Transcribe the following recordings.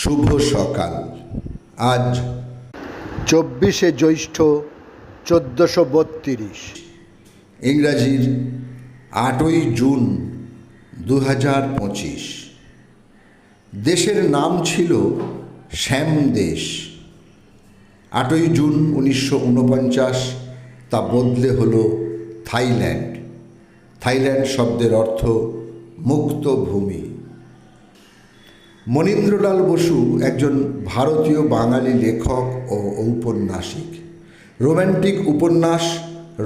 শুভ সকাল। আজ 24শে জ্যৈষ্ঠ 1432, ইংরাজির 8ই জুন 2025। দেশের নাম ছিল শ্যাম দেশ। 8ই জুন 1949 তা বদলে হলো থাইল্যান্ড। থাইল্যান্ড শব্দের অর্থ মুক্ত ভূমি। মনীন্দ্রলাল বসু একজন ভারতীয় বাঙালি লেখক ও ঔপন্যাসিক। রোম্যান্টিক উপন্যাস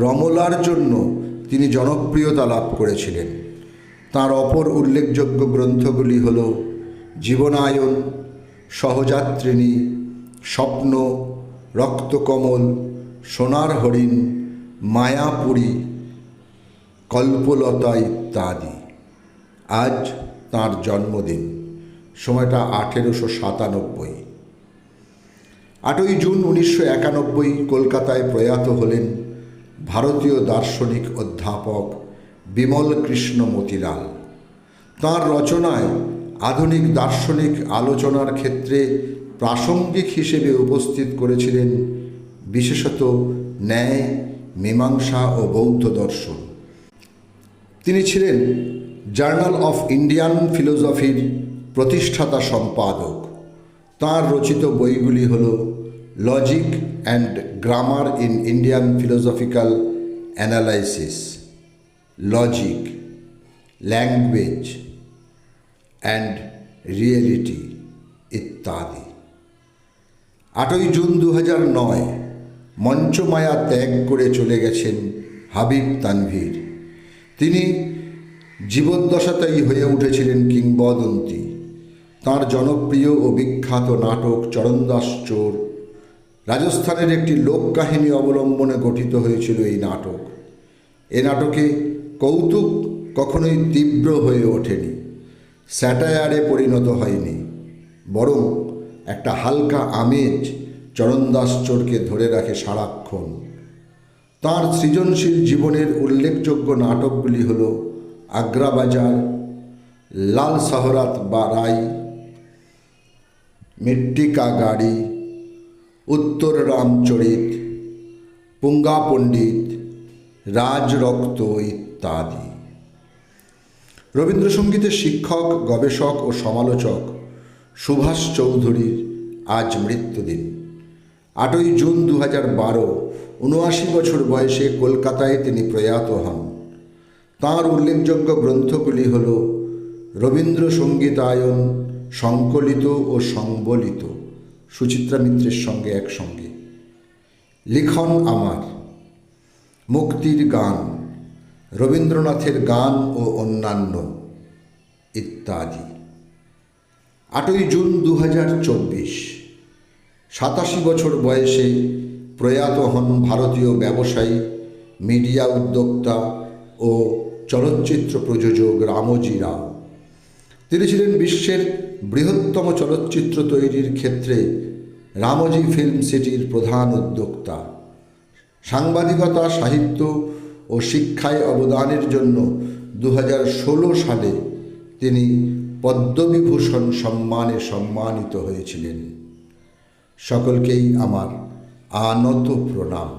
রমলার জন্য তিনি জনপ্রিয়তা লাভ করেছিলেন। তাঁর অপর উল্লেখযোগ্য গ্রন্থগুলি হল জীবনায়ন, সহযাত্রিণী, স্বপ্ন, রক্তকমল, সোনার হরিণ, মায়াপুরী, কল্পলতা ইত্যাদি। আজ তাঁর জন্মদিন। সময়টা 1897। 8ই জুন 1991 কলকাতায় প্রয়াত হলেন ভারতীয় দার্শনিক অধ্যাপক বিমল কৃষ্ণ মতিলাল। তাঁর রচনায় আধুনিক দার্শনিক আলোচনার ক্ষেত্রে প্রাসঙ্গিক হিসেবে উপস্থিত করেছিলেন বিশেষত ন্যায়, মীমাংসা ও বৌদ্ধ দর্শন। তিনি ছিলেন জার্নাল অফ ইন্ডিয়ান ফিলোসফির প্রতিষ্ঠাতা সম্পাদক। তাঁর রচিত বইগুলি হল logic and grammar in Indian philosophical analysis, logic, language and reality ইত্যাদি। 8ই জুন 2009 মঞ্চমায়া ত্যাগ করে চলে গেছেন হাবিব তানভীর। তিনি জীবদ্দশাতেই হয়ে উঠেছিলেন কিংবদন্তি। তাঁর জনপ্রিয় ও বিখ্যাত নাটক চরণদাস চোর রাজস্থানের একটি লোককাহিনী অবলম্বনে গঠিত হয়েছিল। এই নাটক, এ নাটকে কৌতুক কখনোই তীব্র হয়ে ওঠেনি, স্যাটায়ারে পরিণত হয়নি, বরং একটা হালকা আমেজ চরণদাস চোরকে ধরে রাখে সারাক্ষণ। তাঁর সৃজনশীল জীবনের উল্লেখযোগ্য নাটকগুলি হল আগ্রাবাজার, লাল শহরাত বারাই, মিট্টি কা গাড়ি, উত্তর রামচরিত, পুঙ্গা পণ্ডিত, রাজরক্ত ইত্যাদি। রবীন্দ্রসঙ্গীতের শিক্ষক, গবেষক ও সমালোচক সুভাষ চৌধুরীর আজ মৃত্যুদিন। 8ই জুন 2012 79 বছর বয়সে কলকাতায় তিনি প্রয়াত হন। তাঁর উল্লেখযোগ্য গ্রন্থগুলি হল রবীন্দ্রসঙ্গীতায়ন, সংকলিত ও সংবলিত, সুচিত্রা মিত্রের সঙ্গে একসঙ্গে, লিখন আমার, মুক্তির গান, রবীন্দ্রনাথের গান ও অন্যান্য ইত্যাদি। 8ই জুন 2024 87 বছর বয়সে প্রয়াত হন ভারতীয় ব্যবসায়ী, মিডিয়া উদ্যোক্তা ও চলচ্চিত্র প্রযোজক রামজি রাও। তিনি ছিলেন বিশ্বের বৃহত্তম চলচ্চিত্র তৈরির ক্ষেত্রে রামজি ফিল্ম সিটির প্রধান উদ্যোক্তা। সাংবাদিকতা, সাহিত্য ও শিক্ষায় অবদানের জন্য 2016 সালে তিনি পদ্মবিভূষণ সম্মানে সম্মানিত হয়েছিলেন। সকলকেই আমার আনত প্রণাম।